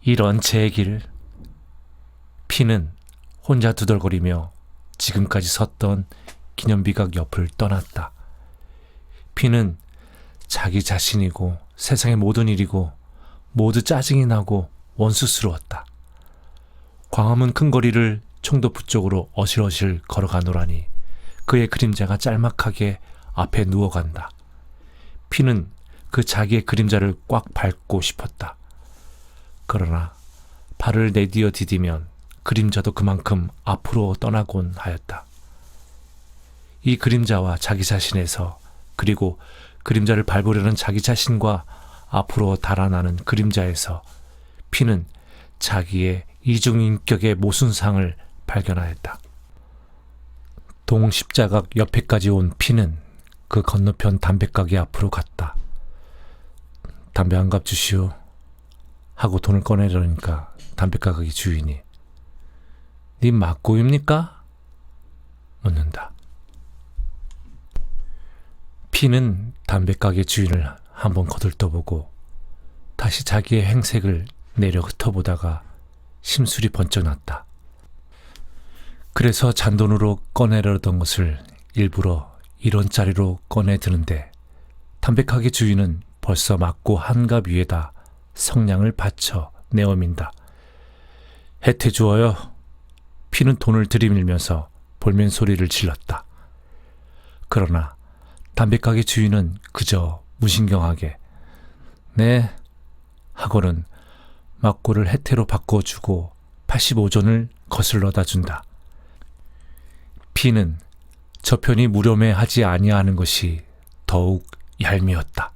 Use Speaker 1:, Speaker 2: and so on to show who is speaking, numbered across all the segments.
Speaker 1: 이런 제길. 피는 혼자 두덜거리며 지금까지 섰던 기념비각 옆을 떠났다. 피는 자기 자신이고 세상의 모든 일이고 모두 짜증이 나고 원수스러웠다. 광화문 큰 거리를 총도부 쪽으로 어실어실 걸어가노라니 그의 그림자가 짤막하게 앞에 누워간다. 피는 그 자기의 그림자를 꽉 밟고 싶었다. 그러나 발을 내디어 디디면 그림자도 그만큼 앞으로 떠나곤 하였다. 이 그림자와 자기 자신에서, 그리고 그림자를 밟으려는 자기 자신과 앞으로 달아나는 그림자에서 피는 자기의 이중인격의 모순상을 발견하였다. 동십자각 옆에까지 온 피는 그 건너편 담배가게 앞으로 갔다. 담배 한 갑 주시오 하고 돈을 꺼내려니까 담배가게 주인이 님 맞고입니까? 묻는다. 피는 담배가게 주인을 한번 거들떠보고 다시 자기의 행색을 내려 흩어보다가 심술이 번쩍 났다. 그래서 잔돈으로 꺼내려던 것을 일부러 1원짜리로 꺼내드는데 담배가게 주인은 벌써 맞고 한갑 위에다 성냥을 받쳐 내어민다. 혜태 주어요. 피는 돈을 들이밀면서 볼멘 소리를 질렀다. 그러나 담배가게 주인은 그저 무신경하게 네 하고는 막고를 혜태로 바꿔주고 85전을 거슬러다 준다. 피는 저편이 무렴해하지 아니하는 것이 더욱 얄미웠다.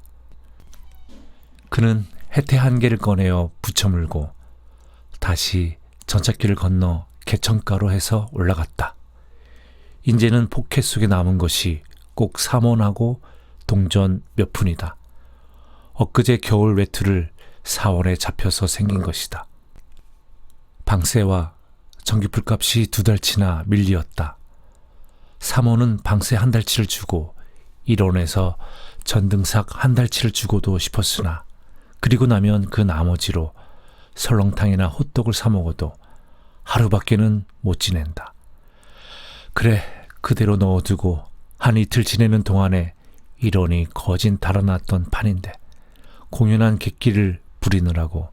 Speaker 1: 그는 혜태 한 개를 꺼내어 붙여물고 다시 전찻길을 건너 개천가로 해서 올라갔다. 이제는 포켓 속에 남은 것이 꼭 삼원하고 동전 몇 푼이다. 엊그제 겨울 외투를 사원에 잡혀서 생긴 것이다. 방세와 전기불값이 2달치나 밀리었다. 3원은 방세 한 달치를 주고 1원에서 전등삭 한 달치를 주고도 싶었으나 그리고 나면 그 나머지로 설렁탕이나 호떡을 사 먹어도 하루밖에는 못 지낸다. 그래, 그대로 넣어두고 한 이틀 지내는 동안에 1원이 거진 달아났던 판인데 공연한 객기를 부리느라고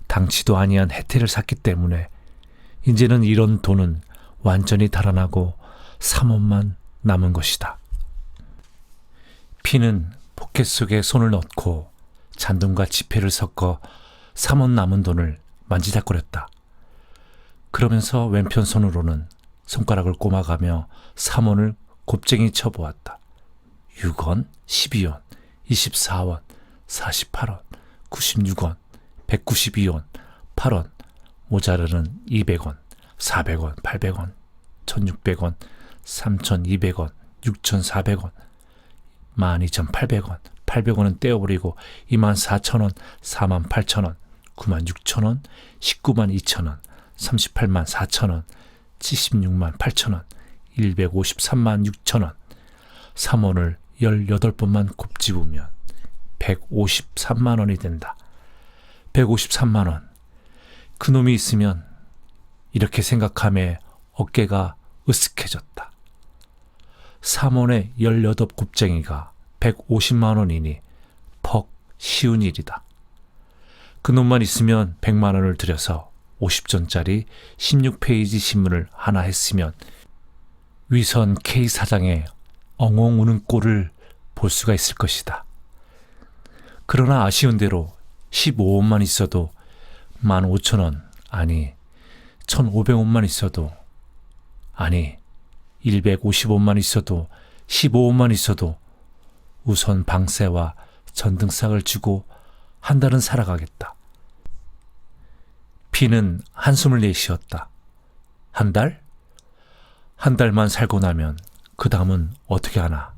Speaker 1: 당치도 아니한 혜태를 샀기 때문에 이제는 이런 돈은 완전히 달아나고 3원만 남은 것이다. 피는 포켓 속에 손을 넣고 잔돈과 지폐를 섞어 3원 남은 돈을 만지작거렸다. 그러면서 왼편 손으로는 손가락을 꼬마가며 3원을 곱쟁이 쳐보았다. 6원, 12원, 24원, 48원, 96원, 192원, 8원, 모자르는 200원, 400원, 800원, 1600원, 3200원, 6400원, 12800원, 800원은 떼어버리고 24000원, 48000원, 96000원, 192,000원, 384,000원, 768,000원, 1,536,000원, 3원을 18번만 곱집으면 153만 원이 된다. 153만 원. 그놈이 있으면 이렇게 생각하며 어깨가 으쓱해졌다. 3원에 18 곱쟁이가 150만 원이니 퍽 쉬운 일이다. 그놈만 있으면 100만 원을 들여서 50전짜리 16페이지 신문을 하나 했으면 위선 K 사장의 엉엉 우는 꼴을 볼 수가 있을 것이다. 그러나 아쉬운 대로 15원만 있어도 15,000원, 아니 1,500원만 있어도, 아니 150원만 있어도, 15원만 있어도 우선 방세와 전등삭을 주고 한 달은 살아가겠다. 피는 한숨을 내쉬었다. 한 달? 한 달만 살고 나면 그 다음은 어떻게 하나.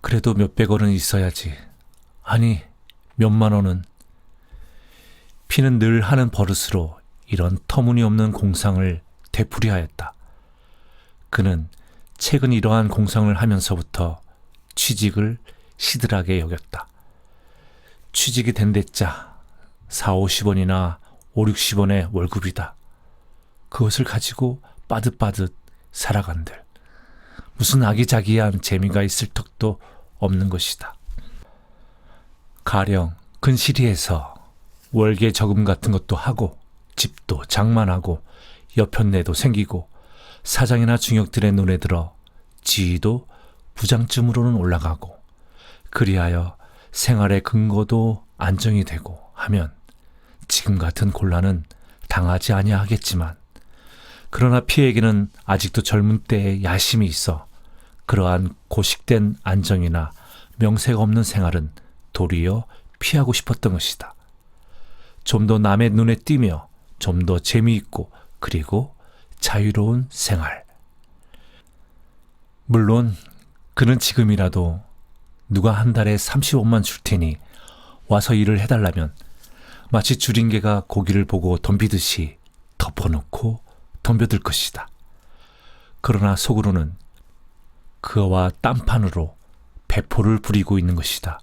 Speaker 1: 그래도 몇백 원은 있어야지. 아니, 몇만 원은. 피는 늘 하는 버릇으로 이런 터무니없는 공상을 되풀이하였다. 그는 최근 이러한 공상을 하면서부터 취직을 시들하게 여겼다. 취직이 된 데짜 40-50원이나 50-60원의 월급이다. 그것을 가지고 빠듯빠듯 살아간들. 무슨 아기자기한 재미가 있을 턱도 없는 것이다. 가령 근시리에서 월계 저금 같은 것도 하고 집도 장만하고 여편네도 생기고 사장이나 중역들의 눈에 들어 지위도 부장쯤으로는 올라가고 그리하여 생활의 근거도 안정이 되고 하면 지금 같은 곤란은 당하지 아니하겠지만 그러나 피에게는 아직도 젊은 때의 야심이 있어 그러한 고식된 안정이나 명세가 없는 생활은 도리어 피하고 싶었던 것이다. 좀 더 남의 눈에 띄며 좀 더 재미있고 그리고 자유로운 생활. 물론 그는 지금이라도 누가 한 달에 30원만 줄 테니 와서 일을 해달라면 마치 줄인 개가 고기를 보고 덤비듯이 덮어놓고 덤벼들 것이다. 그러나 속으로는 그와 딴판으로 배포를 부리고 있는 것이다.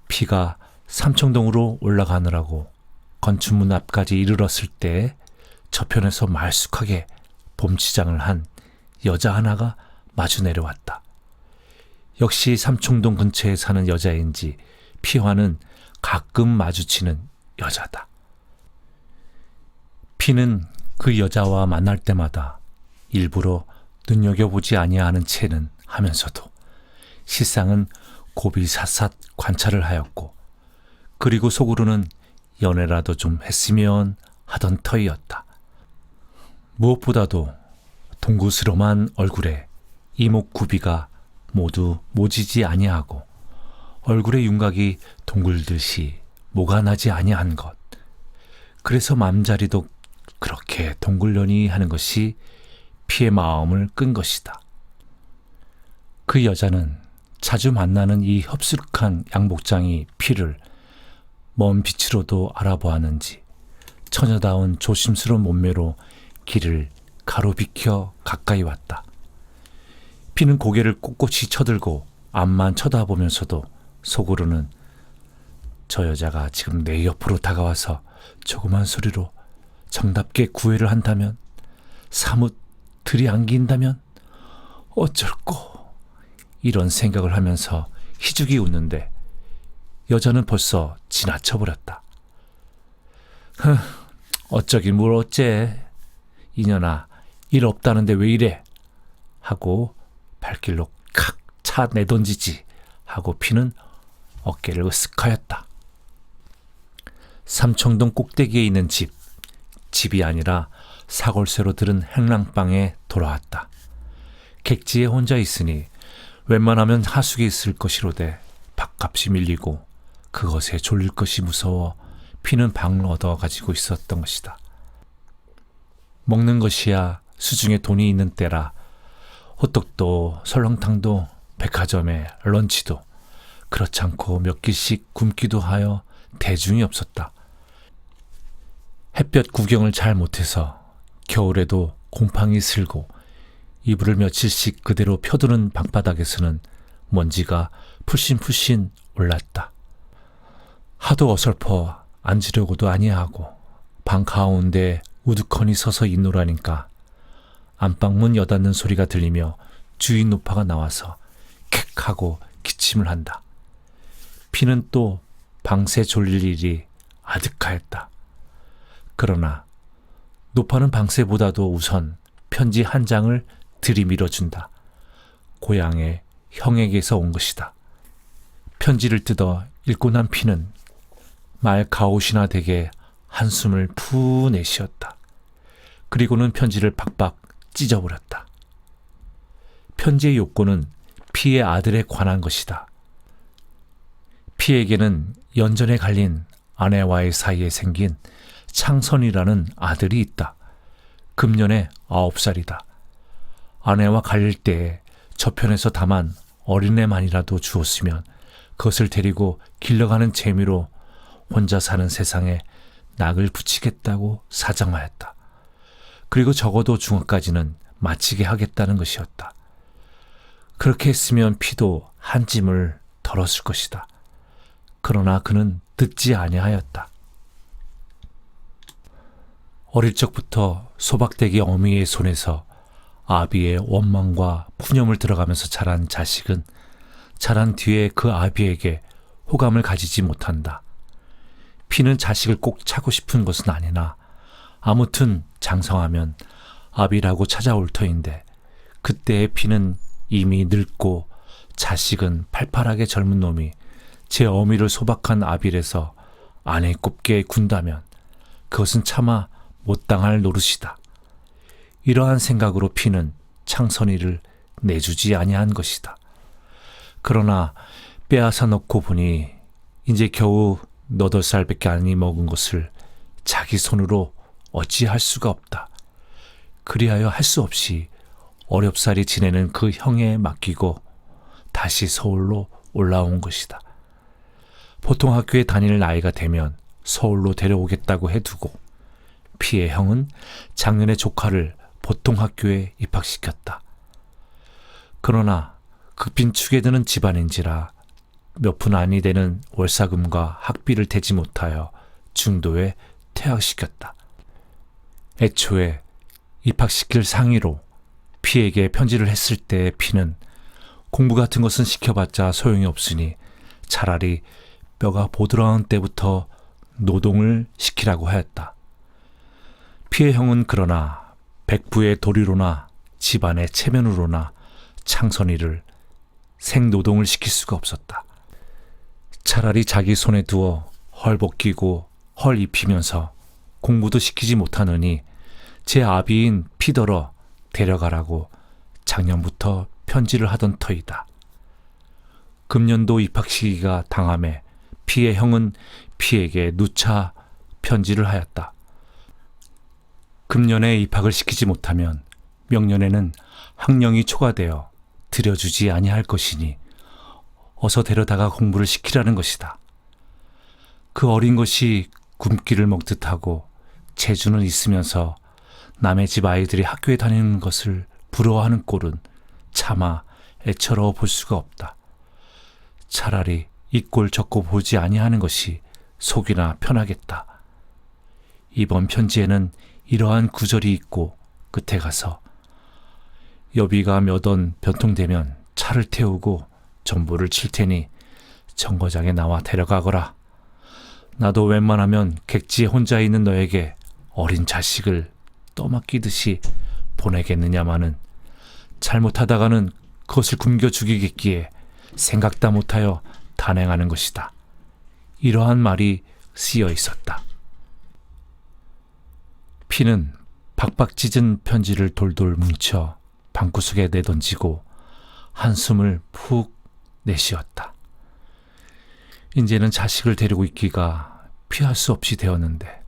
Speaker 1: 피가 삼청동으로 올라가느라고 건축문 앞까지 이르렀을 때 저편에서 말쑥하게 봄치장을 한 여자 하나가 마주 내려왔다. 역시 삼청동 근처에 사는 여자인지 피와는 가끔 마주치는 여자다. 피는 그 여자와 만날 때마다 일부러 눈여겨보지 아니하는 채는 하면서도 실상은 고비사삿 관찰을 하였고 그리고 속으로는 연애라도 좀 했으면 하던 터이었다. 무엇보다도 동구스름한 얼굴에 이목구비가 모두 모지지 아니하고 얼굴의 윤곽이 동굴듯이 모가 나지 아니한 것. 그래서 맘자리도 그렇게 동굴려니 하는 것이 피의 마음을 끈 것이다. 그 여자는 자주 만나는 이 협숙한 양복장이 피를 먼 빛으로도 알아보았는지 처녀다운 조심스러운 몸매로 길을 가로비켜 가까이 왔다. 피는 고개를 꼿꼿이 쳐들고 앞만 쳐다보면서도 속으로는 저 여자가 지금 내 옆으로 다가와서 조그만 소리로 정답게 구애를 한다면, 사뭇 들이안긴다면 어쩔꼬, 이런 생각을 하면서 희죽이 웃는데 여자는 벌써 지나쳐버렸다. 어쩌긴 뭘 어째, 이년아 일 없다는데 왜 이래 하고 발길로 칵 차 내던지지 하고 피는 어깨를 으쓱하였다. 삼청동 꼭대기에 있는 집이 아니라 사골세로 들은 행랑방에 돌아왔다. 객지에 혼자 있으니 웬만하면 하숙에 있을 것이로되 밥값이 밀리고 그것에 졸릴 것이 무서워 피는 방을 얻어 가지고 있었던 것이다. 먹는 것이야 수중에 돈이 있는 때라 호떡도 설렁탕도 백화점에 런치도 그렇지 않고 몇 끼씩 굶기도 하여 대중이 없었다. 햇볕 구경을 잘 못해서 겨울에도 곰팡이 슬고 이불을 며칠씩 그대로 펴두는 방바닥에서는 먼지가 푸신푸신 올랐다. 하도 어설퍼 앉으려고도 아니하고 방 가운데 우두커니 서서 있노라니까 안방문 여닫는 소리가 들리며 주인 노파가 나와서 캑 하고 기침을 한다. 피는 또 방새 졸릴 일이 아득하였다. 그러나 노파는 방새보다도 우선 편지 한 장을 들이밀어준다. 고향의 형에게서 온 것이다. 편지를 뜯어 읽고 난 피는 말 가옷이나 되게 한숨을 푸 내쉬었다. 그리고는 편지를 박박 찢어버렸다. 편지의 요건은 피의 아들에 관한 것이다. 피에게는 연전에 갈린 아내와의 사이에 생긴 창선이라는 아들이 있다. 금년에 9살이다. 아내와 갈릴 때에 저편에서 다만 어린애만이라도 주었으면 그것을 데리고 길러가는 재미로 혼자 사는 세상에 낙을 붙이겠다고 사정하였다. 그리고 적어도 중학까지는 마치게 하겠다는 것이었다. 그렇게 했으면 피도 한 짐을 덜었을 것이다. 그러나 그는 듣지 아니하였다. 어릴 적부터 소박대기 어미의 손에서 아비의 원망과 푸념을 들어가면서 자란 자식은 자란 뒤에 그 아비에게 호감을 가지지 못한다. 피는 자식을 꼭 차고 싶은 것은 아니나 아무튼 장성하면 아비라고 찾아올 터인데 그때의 피는 이미 늙고 자식은 팔팔하게 젊은 놈이 제 어미를 소박한 아비에서 아내 꼽게 군다면 그것은 차마 못당할 노릇이다. 이러한 생각으로 피는 창선이를 내주지 아니한 것이다. 그러나 빼앗아 넣고 보니 이제 겨우 8살밖에 아니 먹은 것을 자기 손으로 어찌할 수가 없다. 그리하여 할 수 없이 어렵사리 지내는 그 형에 맡기고 다시 서울로 올라온 것이다. 보통 학교에 다닐 나이가 되면 서울로 데려오겠다고 해두고 피의 형은 작년에 조카를 보통 학교에 입학시켰다. 그러나 그 빈축에 드는 집안인지라 몇 푼 안이 되는 월사금과 학비를 대지 못하여 중도에 퇴학시켰다. 애초에 입학시킬 상의로 피에게 편지를 했을 때 피는 공부 같은 것은 시켜봤자 소용이 없으니 차라리 뼈가 보드라운 때부터 노동을 시키라고 하였다. 피의 형은 그러나 백부의 도리로나 집안의 체면으로나 창선이를 생노동을 시킬 수가 없었다. 차라리 자기 손에 두어 헐 벗기고 헐 입히면서 공부도 시키지 못하느니 제 아비인 피더러 데려가라고 작년부터 편지를 하던 터이다. 금년도 입학 시기가 당함에 피의 형은 피에게 누차 편지를 하였다. 금년에 입학을 시키지 못하면 명년에는 학령이 초과되어 들여주지 아니할 것이니 어서 데려다가 공부를 시키라는 것이다. 그 어린 것이 굶기를 먹듯 하고 재주는 있으면서 남의 집 아이들이 학교에 다니는 것을 부러워하는 꼴은 차마 애처로워 볼 수가 없다. 차라리 이 꼴 저 꼴 보지 아니하는 것이 속이나 편하겠다. 이번 편지에는 이러한 구절이 있고 끝에 가서 여비가 몇 원 변통되면 차를 태우고 전부를 칠 테니 정거장에 나와 데려가거라. 나도 웬만하면 객지에 혼자 있는 너에게 어린 자식을 떠맡기듯이 보내겠느냐마는 잘못하다가는 그것을 굶겨 죽이겠기에 생각다 못하여 단행하는 것이다. 이러한 말이 쓰여 있었다. 피는 박박 찢은 편지를 돌돌 뭉쳐 방구석에 내던지고 한숨을 푹 내쉬었다. 이제는 자식을 데리고 있기가 피할 수 없이 되었는데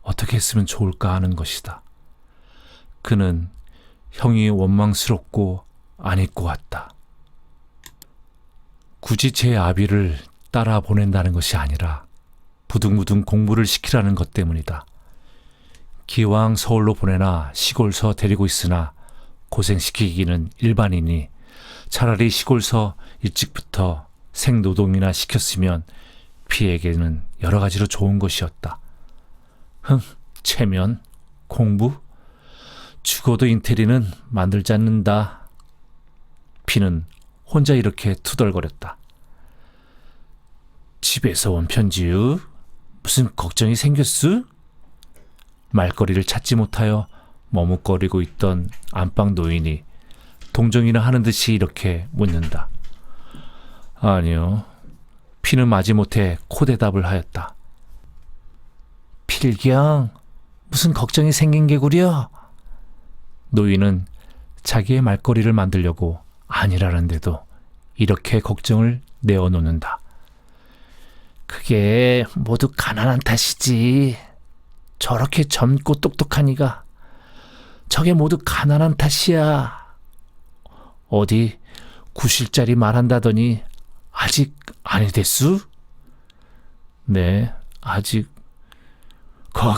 Speaker 1: 어떻게 했으면 좋을까 하는 것이다. 그는 형이 원망스럽고 안 입고 왔다. 굳이 제 아비를 따라 보낸다는 것이 아니라 부둥부둥 공부를 시키라는 것 때문이다. 기왕 서울로 보내나 시골서 데리고 있으나 고생시키기는 일반이니 차라리 시골서 일찍부터 생노동이나 시켰으면 피에게는 여러 가지로 좋은 것이었다. 체면, 공부? 죽어도 인테리는 만들지 않는다. 피는 혼자 이렇게 투덜거렸다. 집에서 온 편지유? 무슨 걱정이 생겼수? 말거리를 찾지 못하여 머뭇거리고 있던 안방 노인이 동정이나 하는 듯이 이렇게 묻는다. 아니요. 피는 마지못해 코대답을 하였다. 필경, 무슨 걱정이 생긴 게구려? 노인은 자기의 말거리를 만들려고 아니라는데도 이렇게 걱정을 내어놓는다. 그게 모두 가난한 탓이지. 저렇게 젊고 똑똑하니가 저게 모두 가난한 탓이야. 어디 구실짜리 말한다더니 아직 아니 됐수? 네, 아직.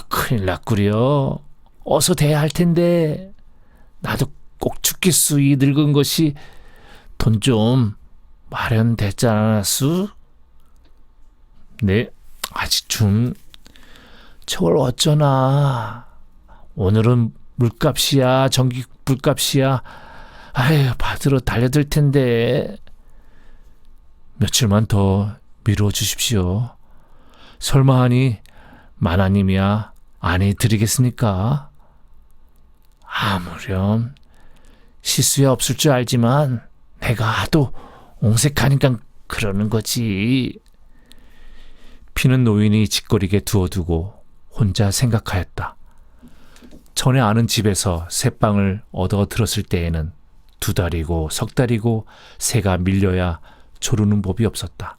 Speaker 1: 큰일 났구려. 어서 돼야 할 텐데. 나도 꼭 죽겠수. 이 늙은 것이. 돈 좀 마련됐지 않았수? 네, 아직 좀. 저걸 어쩌나. 오늘은 물값이야, 전기 물값이야. 아유, 받으러 달려들 텐데. 며칠만 더 미루어 주십시오. 설마 하니 만화님이야 아니 드리겠습니까? 아무렴 실수야 없을 줄 알지만 내가 하도 옹색하니까 그러는 거지. 피는 노인이 짓거리게 두어두고 혼자 생각하였다. 전에 아는 집에서 새빵을 얻어 들었을 때에는 2달이고 3달이고 새가 밀려야 조르는 법이 없었다.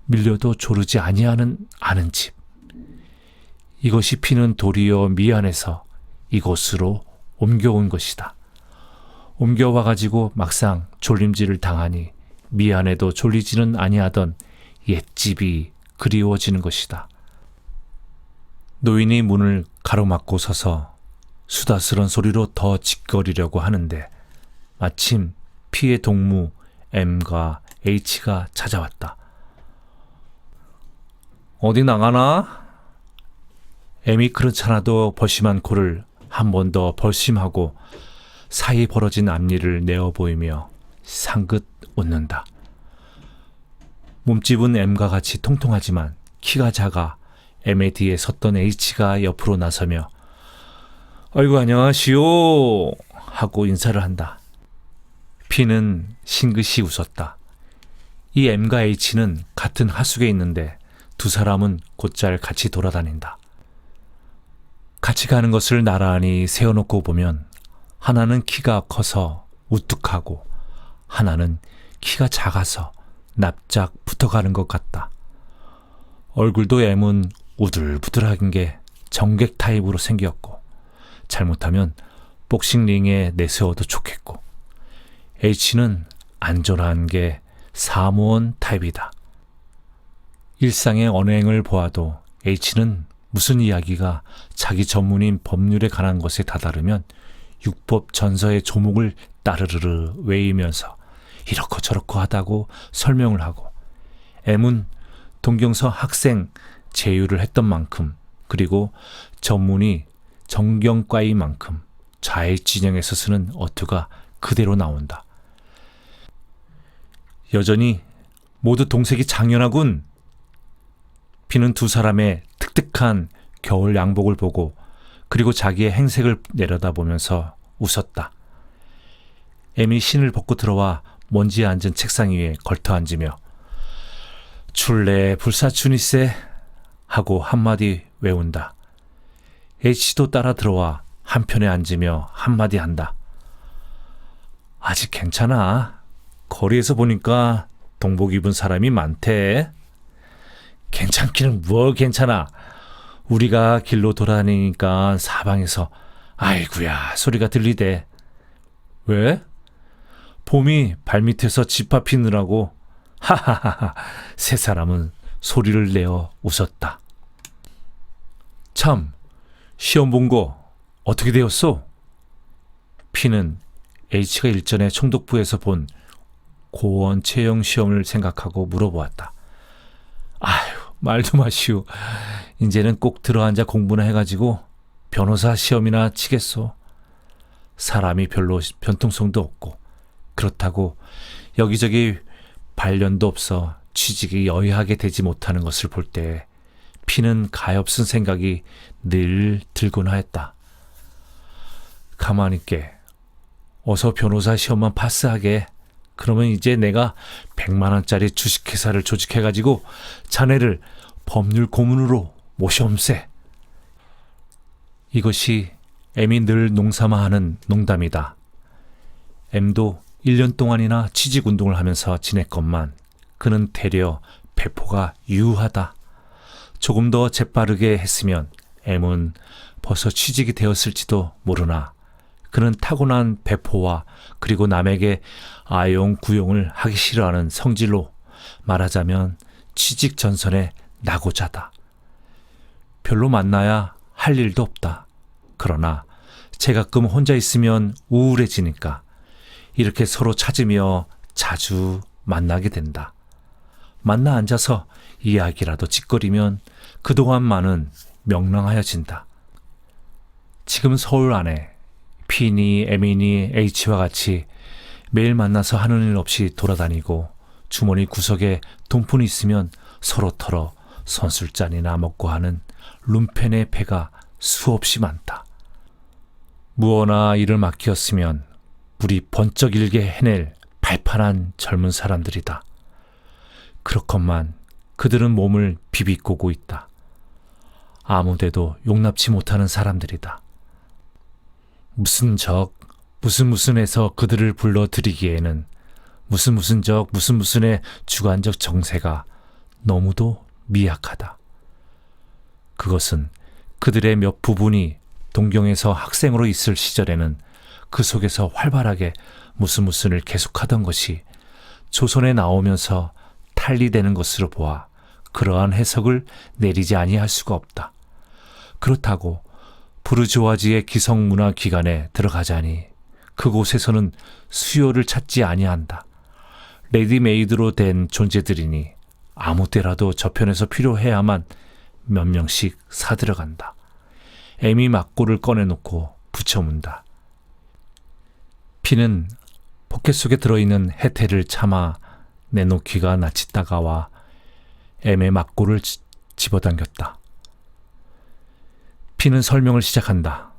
Speaker 1: 밀려도 조르지 아니하는 아는 집. 이것이 피는 도리어 미안해서 이곳으로 옮겨온 것이다. 옮겨와가지고 막상 졸림질을 당하니 미안해도 졸리지는 아니하던 옛집이 그리워지는 것이다. 노인이 문을 가로막고 서서 수다스런 소리로 더 짓거리려고 하는데 마침 피의 동무 M과 H가 찾아왔다. 어디 나가나? M이 그렇잖아도 벌심한 코를 한 번 더 벌심하고 사이 벌어진 앞니를 내어 보이며 상긋 웃는다. 몸집은 M과 같이 통통하지만 키가 작아 M의 뒤에 섰던 H가 옆으로 나서며 아이고 안녕하시오 하고 인사를 한다. P는 싱긋이 웃었다. 이 M과 H는 같은 하숙에 있는데 두 사람은 곧잘 같이 돌아다닌다. 같이 가는 것을 나란히 세워놓고 보면 하나는 키가 커서 우뚝하고 하나는 키가 작아서 납작 붙어가는 것 같다. 얼굴도 M은 우들부들한 게 정객 타입으로 생겼고 잘못하면 복싱링에 내세워도 좋겠고 H는 안전한 게 사무원 타입이다. 일상의 언행을 보아도 H는 무슨 이야기가 자기 전문인 법률에 관한 것에 다다르면 육법 전서의 조목을 따르르르 외이면서 이렇고 저렇고 하다고 설명을 하고 M은 동경서 학생 제휴를 했던 만큼 그리고 전문이 정경과인 만큼 좌의 진영에서 쓰는 어투가 그대로 나온다. 여전히 모두 동색이 장연하군. P는 두 사람의 특특한 겨울 양복을 보고 그리고 자기의 행색을 내려다보면서 웃었다. M이 신을 벗고 들어와 먼지에 앉은 책상 위에 걸터 앉으며 출래 불사춘이세 하고 한마디 외운다. H도 따라 들어와 한편에 앉으며 한마디 한다. 아직 괜찮아. 거리에서 보니까 동복 입은 사람이 많대. 괜찮기는 뭘 괜찮아. 우리가 길로 돌아다니니까 사방에서 아이구야 소리가 들리대. 왜? 봄이 발밑에서 집합 피느라고. 하하하하. 세 사람은 소리를 내어 웃었다. 참, 시험 본 거 어떻게 되었어? P는 H가 일전에 총독부에서 본 고원 채용 시험을 생각하고 물어보았다. 아유, 말도 마시오. 이제는 꼭 들어앉아 공부나 해가지고 변호사 시험이나 치겠소. 사람이 별로 변통성도 없고 그렇다고 여기저기 발련도 없어 취직이 여의하게 되지 못하는 것을 볼 때 P는 가엾은 생각이 늘 들곤 하였다. 가만히 있게. 어서 변호사 시험만 파스하게. 그러면 이제 내가 100만 원짜리 주식회사를 조직해가지고 자네를 법률 고문으로 모셔옴세. 이것이 M이 늘 농삼아하는 농담이다. M도 1년 동안이나 취직운동을 하면서 지냈건만 그는 되려 배포가 유하다. 조금 더 재빠르게 했으면 M은 벌써 취직이 되었을지도 모르나 그는 타고난 배포와 그리고 남에게 아용 구용을 하기 싫어하는 성질로 말하자면 취직 전선에 나고자다. 별로 만나야 할 일도 없다. 그러나 제가끔 혼자 있으면 우울해지니까 이렇게 서로 찾으며 자주 만나게 된다. 만나 앉아서 이야기라도 짓거리면 그동안만은 명랑하여진다. 지금 서울 안에 P니 M이니 H와 같이 매일 만나서 하는 일 없이 돌아다니고 주머니 구석에 돈푼이 있으면 서로 털어 선술잔이나 먹고 하는 룸펜의 배가 수없이 많다. 무어나 일을 맡겼으면 물이 번쩍 일게 해낼 발판한 젊은 사람들이다. 그렇건만 그들은 몸을 비비꼬고 있다. 아무데도 용납치 못하는 사람들이다. 무슨 무슨에서 그들을 불러들이기에는 무슨 무슨의 주관적 정세가 너무도 미약하다. 그것은 그들의 몇 부분이 동경에서 학생으로 있을 시절에는 그 속에서 활발하게 무슨을 계속하던 것이 조선에 나오면서 탈리되는 것으로 보아 그러한 해석을 내리지 아니할 수가 없다. 그렇다고 부르주아지의 기성문화 기관에 들어가자니 그곳에서는 수요를 찾지 아니한다. 레디메이드로 된 존재들이니 아무 때라도 저편에서 필요해야만 몇 명씩 사들어간다. 애미 막고를 꺼내놓고 붙여문다. 피는 포켓 속에 들어있는 해태를 참아 내놓기가 낯이 따가와 애의 막고를 집어당겼다. 피는 설명을 시작한다.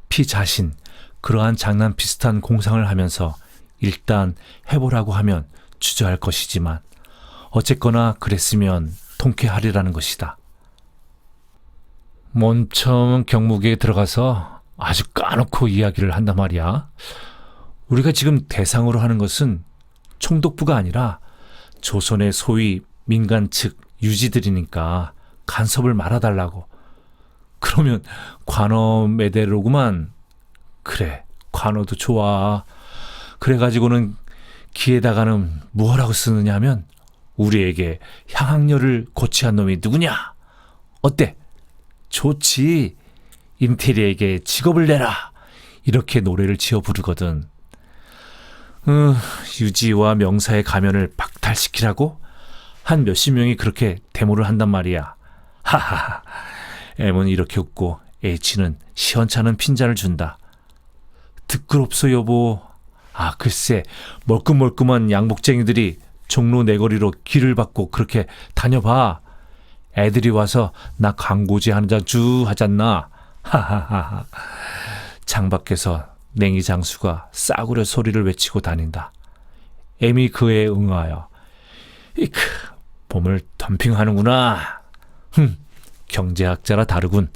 Speaker 1: 피 자신 그러한 장난 비슷한 공상을 하면서 일단 해보라고 하면 주저할 것이지만 어쨌거나 그랬으면 통쾌하리라는 것이다. 먼 처음 경무기에 들어가서 아주 까놓고 이야기를 한단 말이야. 우리가 지금 대상으로 하는 것은 총독부가 아니라 조선의 소위 민간 측 유지들이니까 간섭을 말아달라고. 그러면 관어 매대로구만. 그래, 관어도 좋아. 그래가지고는 기에다가는 뭐라고 쓰느냐 하면 우리에게 향학녀를 고치한 놈이 누구냐? 어때? 좋지. 임태리에게 직업을 내라. 이렇게 노래를 지어 부르거든. 유지와 명사의 가면을 박탈시키라고? 한 몇십 명이 그렇게 데모를 한단 말이야. 하하하. M은 이렇게 웃고 H는 시원찮은 핀잔을 준다. 듣그럽소 여보. 아 글쎄 멀끔멀끔한 양복쟁이들이 종로 내거리로 길을 받고 그렇게 다녀봐. 애들이 와서 나 광고지 한 잔 주 하잖나. 하하하하. 창밖에서 냉이 장수가 싸구려 소리를 외치고 다닌다. M이 그에 응하여 이크 봄을 덤핑하는구나. 경제학자라 다르군.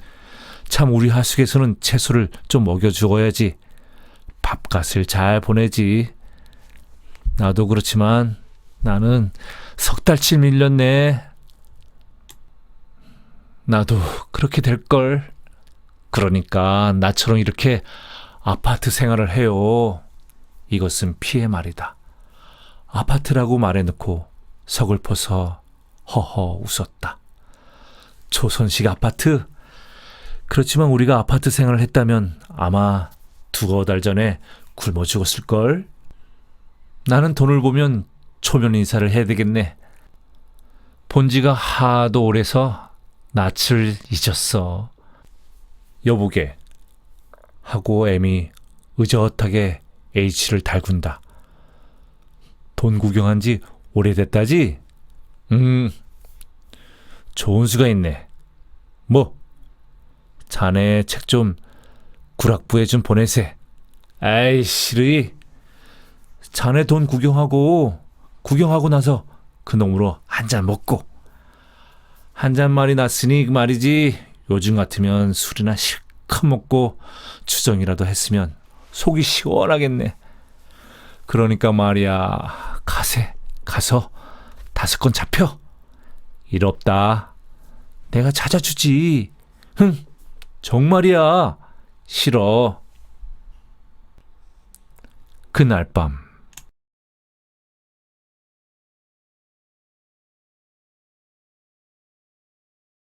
Speaker 1: 참 우리 하숙에서는 채소를 좀 먹여주어야지. 밥값을 잘 보내지. 나도 그렇지만 나는 석 달치 밀렸네. 나도 그렇게 될걸. 그러니까 나처럼 이렇게 아파트 생활을 해요. 이것은 피의 말이다. 아파트라고 말해놓고 서글퍼서 허허 웃었다. 조선식 아파트? 그렇지만 우리가 아파트 생활을 했다면 아마 두어 달 전에 굶어 죽었을걸? 나는 돈을 보면 초면 인사를 해야 되겠네. 본 지가 하도 오래서 낯을 잊었어. 여보게 하고 M이 의젓하게 H를 달군다. 돈 구경한 지 오래됐다지? 좋은 수가 있네. 뭐? 자네 책 좀 구락부에 좀 보내세. 아이 싫으이. 자네 돈 구경하고 나서 그 놈으로 한 잔 먹고. 한 잔말이 났으니 그 말이지. 요즘 같으면 술이나 실컷 먹고 추정이라도 했으면 속이 시원하겠네. 그러니까 말이야. 가서 5건 잡혀. 일 없다. 내가 찾아주지. 정말이야. 싫어. 그날 밤